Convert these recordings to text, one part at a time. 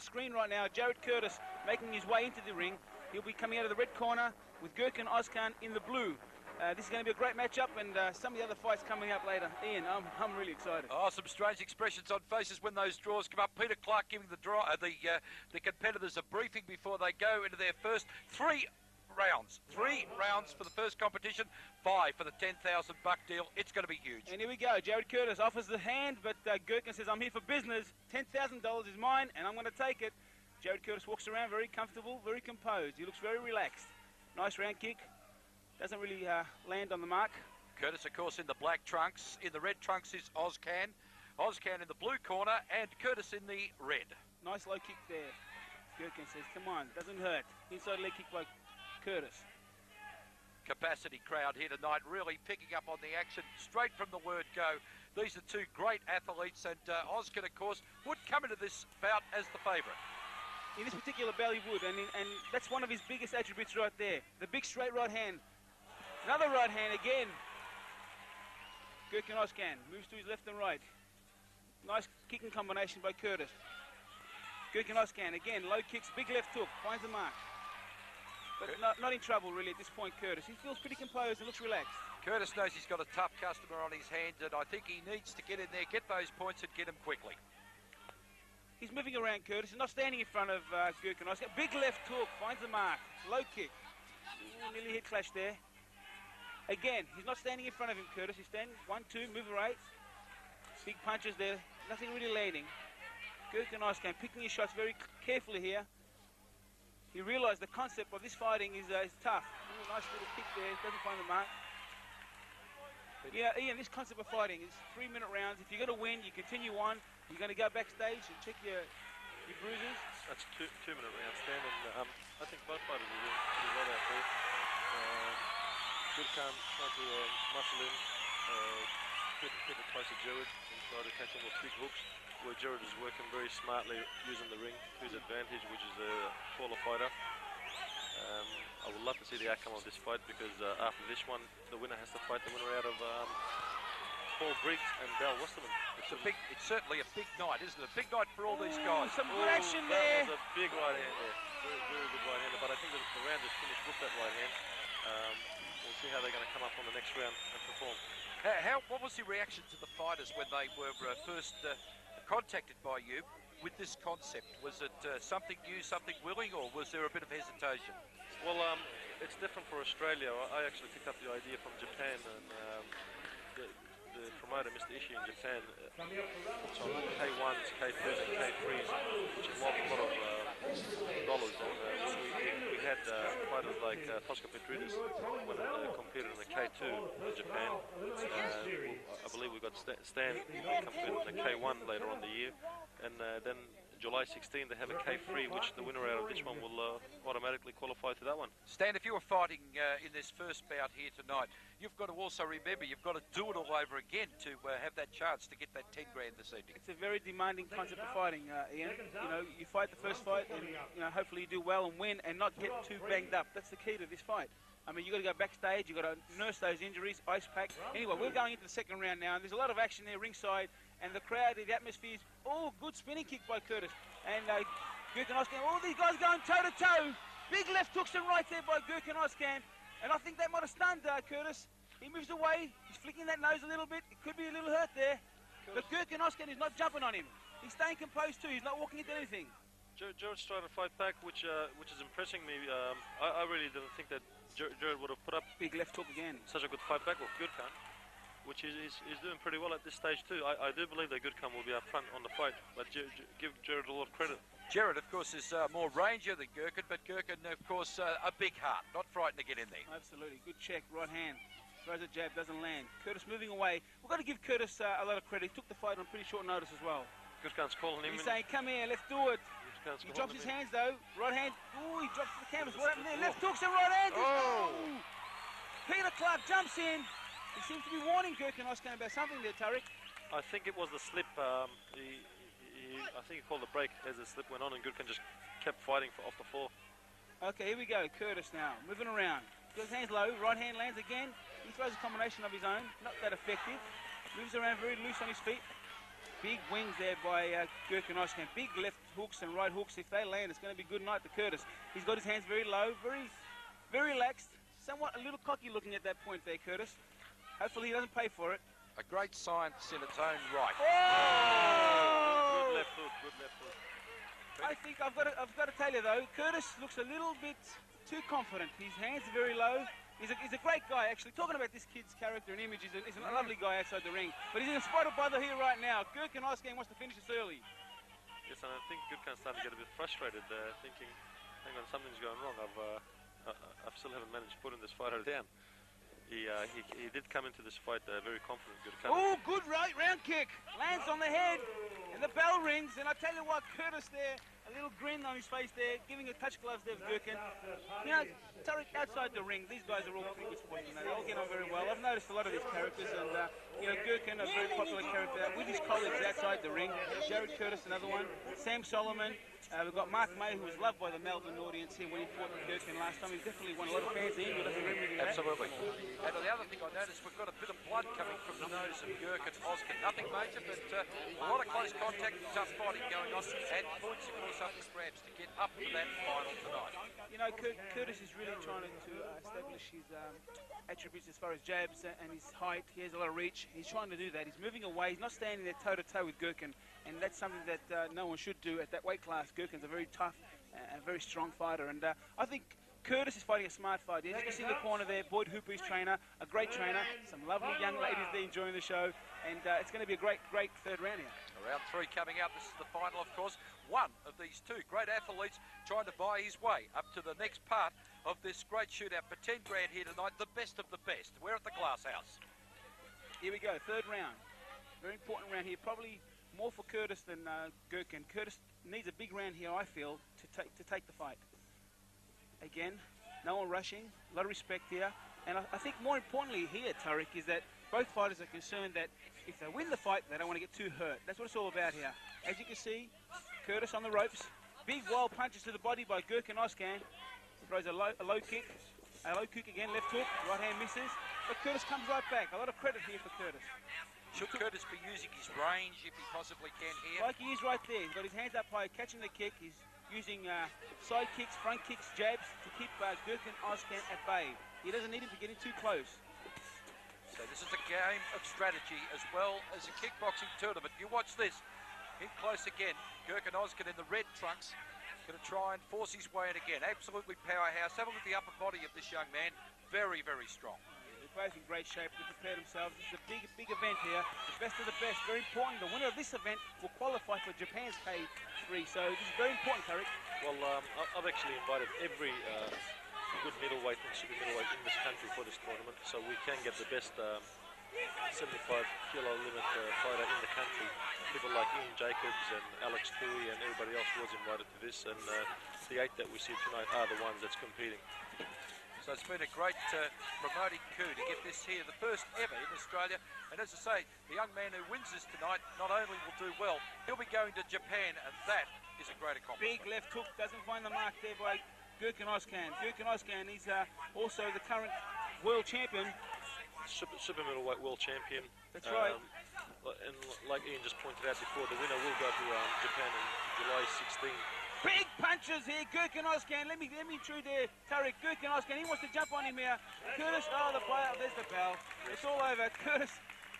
Screen right now, Jarrod Curtis making his way into the ring. He'll be coming out of the red corner with Gurkan Ozkan in the blue. This is going to be a great matchup, and some of the other fights coming up later. Ian, I'm really excited. Oh, some strange expressions on faces when those draws come up. Peter Clark giving the competitors a briefing before they go into their first 3 rounds. 3 rounds for the first competition, 5 for the $10,000 deal. It's going to be huge. And here we go. Jarrod Curtis offers the hand, but Gurkan says, I'm here for business. $10,000 is mine, and I'm going to take it. Jarrod Curtis walks around very comfortable, very composed. He looks very relaxed. Nice round kick. Doesn't really land on the mark. Curtis, of course, in the black trunks. In the red trunks is Ozkan. Ozkan in the blue corner, and Curtis in the red. Nice low kick there. Gurkan says, come on, doesn't hurt. Inside leg kick by Curtis. Capacity crowd here tonight, really picking up on the action straight from the word go. These are 2 great athletes, and Ozkan, of course, would come into this bout as the favourite. In this particular bout, he would, and that's one of his biggest attributes right there. The big straight right hand. Another right hand again. Gurkan Ozkan moves to his left and right. Nice kicking combination by Curtis. Gurkan Ozkan again, low kicks, big left hook, finds the mark. But not in trouble really at this point, Curtis. He feels pretty composed and looks relaxed. Curtis knows he's got a tough customer on his hands, and I think he needs to get in there, get those points and get them quickly. He's moving around, Curtis. He's not standing in front of Gurkan Ozkan. Big left hook, finds the mark. Low kick. Ooh, nearly hit clash there. Again, he's not standing in front of him, Curtis. He's standing 1, 2, move right. Big punches there. Nothing really landing. Gurkan Ozkan picking his shots very carefully here. He realised the concept of this fighting is tough. Ooh, nice little kick there. Doesn't find the mark. Yeah, Ian, this concept of fighting is 3-minute rounds. If you're going to win, you continue on. You're going to go backstage and check your bruises. That's 2-minute rounds, Stan, and I think both fighters are doing pretty well out there. Gurkan trying to muscle in, keep it close to Jarrod and try to catch him with big hooks, where Jarrod is working very smartly using the ring to his advantage, which is a taller fighter. I would love to see the outcome of this fight, because after this one, the winner has to fight the winner out of Paul Briggs and Dal Westerman. It's certainly a big night, isn't it? A big night for all these guys. Some good action there. That was a big right hand there. Very, very good right hander, but I think the round is finished with that right hand. We'll see how they're going to come up on the next round and perform. What was the reaction to the fighters when they were first contacted by you with this concept? Was it something new, something willing, or was there a bit of hesitation? Well, it's different for Australia. I actually picked up the idea from Japan, and the promoter, Mr. Ishii in Japan, puts on K1s, K2s and K3s, which involve a lot of dollars. And we had fighters like Tosca Petridis when competed in the K2 in Japan. I believe we got Stan competed in the K1 later on the year. And then July 16, they have a K3, which the winner out of this one will automatically qualify to that one. Stan, if you were fighting in this first bout here tonight, you've got to also remember you've got to do it all over again to have that chance to get that 10 grand this evening. It's a very demanding concept of fighting, Ian. You know, you fight the first fight, and hopefully you do well and win, and not get too banged up. That's the key to this fight. I mean, you've got to go backstage, you've got to nurse those injuries, ice pack. Anyway, we're going into the second round now, and there's a lot of action there ringside, and the crowd, the atmosphere is, good spinning kick by Curtis. And Gurkan Ozkan, all these guys going toe-to-toe. Big left hooks and rights there by Gurkan Ozkan. And I think that might have stunned Curtis. He moves away, he's flicking that nose a little bit. It could be a little hurt there. But Gurkan Ozkan is not jumping on him. He's staying composed too, he's not walking into anything. Jarrod's trying to fight back, which is impressing me. I really didn't think that Jarrod would have put up big left hook again. Such a good fight back with Gurkan, which is doing pretty well at this stage too. I do believe that Gurkan will be up front on the fight, but give Jarrod a lot of credit. Jarrod, of course, is more ranger than Gurkan, but Gurkan, of course, a big heart, not frightened to get in there. Absolutely, good check, right hand. Throws a jab, doesn't land. Curtis moving away. We've got to give Curtis a lot of credit. He took the fight on pretty short notice as well. Gurkan's calling him. He's saying, come here, let's do it. He drops his hands though. Right hand. Ooh, he drops the canvas. What happened there? Left hooks and right hand. Oh! Peter Clark jumps in. He seems to be warning Gurkan Ozkan about something there, Tariq. I think it was the slip. I think he called the break as the slip went on, and Gurkan just kept fighting off the floor. Okay, here we go. Curtis now moving around. Got his hands low. Right hand lands again. He throws a combination of his own. Not that effective. Moves around very loose on his feet. Big wings there by Gurkan Ozkan. Big left hooks and right hooks. If they land, it's going to be a good night to Curtis. He's got his hands very low, very relaxed, somewhat a little cocky looking at that point there, Curtis. Hopefully he doesn't pay for it. A great science in its own right. Oh! Good left hook, good left hook. I think I've got to tell you though, Curtis looks a little bit too confident. His hands are very low. He's a great guy, actually. Talking about this kid's character and image, he's a lovely guy outside the ring. But he's in a spot of bother here right now. Gurkan Ozkan wants to finish this early. Yes, and I think Gurkan's starting to get a bit frustrated, thinking, hang on, something's going wrong. I still haven't managed to put in this fighter down. He did come into this fight very confident. Gurkan. Oh, good right round kick. Lands on the head, and the bell rings. And I tell you what, Curtis there, a little grin on his face there, giving a touch gloves there for Gurkan. You know, Tariq, outside the ring, these guys are all pretty good sportsmen. They all get on very well. I've noticed a lot of these characters, and you know, Gurkan, a very popular character with his colleagues outside the ring. Jarrod Curtis, another one. Sam Solomon. We've got Mark May, who was loved by the Melbourne audience here when he fought with Gurkan last time. He's definitely won a lot of fans in. Absolutely. And the other thing I noticed, we've got a bit of blood coming from the nose of Gurkan Ozkan. Nothing major, but a lot of close contact, tough fighting going on, and points, of course, up for grabs to get up to that final tonight. You know, Curtis is really trying to establish his attributes as far as jabs and his height. He has a lot of reach. He's trying to do that. He's moving away. He's not standing there toe-to-toe with Gurkan, and that's something that no one should do at that weight class. Gurkan's a very tough and very strong fighter, and I think Curtis is fighting a smart fight. As you can see in the corner there, Boyd Hooper, his trainer, a great trainer, some lovely young ladies there enjoying the show, and it's going to be a great third round here. Round 3 coming out. This is the final, of course. One of these two great athletes trying to buy his way up to the next part of this great shootout for 10 grand here tonight. The best of the best. We're at the Glass House. Here we go, third round. Very important round here. Probably more for Curtis than Gurkan. Curtis needs a big round here, I feel, to take the fight. Again, no one rushing, a lot of respect here. And I think more importantly here, Tariq, is that both fighters are concerned that if they win the fight, they don't want to get too hurt. That's what it's all about here. As you can see, Curtis on the ropes. Big wild punches to the body by Gurkan Ozkan. Throws a low kick. A low kick again, left hook. Right hand misses. But Curtis comes right back. A lot of credit here for Curtis. Should Curtis be using his range if he possibly can here? Like he is right there. He's got his hands up high, catching the kick. He's using side kicks, front kicks, jabs to keep Gurkan Ozkan at bay. He doesn't need him to get in too close. So this is a game of strategy as well as a kickboxing tournament. You watch this. In close again. Gurkan Ozkan in the red trunks. Going to try and force his way in again. Absolutely powerhouse. Have a look at the upper body of this young man. Very, very strong. They're both in great shape. They prepared themselves. This is a big event here. The best of the best. Very important. The winner of this event will qualify for Japan's K3. So this is very important, Tariq. Well, I've actually invited every good middleweight and super middleweight in this country for this tournament, so we can get the best 75-kilo limit fighter in the country. People like Ian Jacobs and Alex Tui and everybody else was invited to this, and the 8 that we see tonight are the ones that's competing. So it's been a great promoting coup to get this here, the first ever in Australia. And as I say, the young man who wins this tonight not only will do well, he'll be going to Japan, and that is a great accomplishment. Big left hook, doesn't find the mark there by Gurkan Ozkan. Gurkan Ozkan is also the current world champion. Super middleweight world champion. That's right. And like Ian just pointed out before, the winner will go to Japan in July 16. Big punches here, Gurkan Ozkan. Let me intrude there, Tariq. Gurkan Ozkan, he wants to jump on him here. Curtis, oh, there's the bell. It's all over. Curtis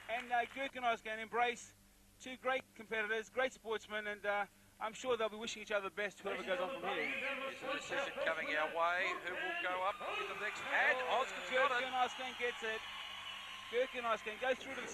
and Gurkan Ozkan embrace. Two great competitors, great sportsmen, and I'm sure they'll be wishing each other the best, whoever goes on from here. There's a decision coming our way. Who will go up in the next? And Ozkan's got it. Gurkan Ozkan gets it. Gurkan Ozkan goes through to the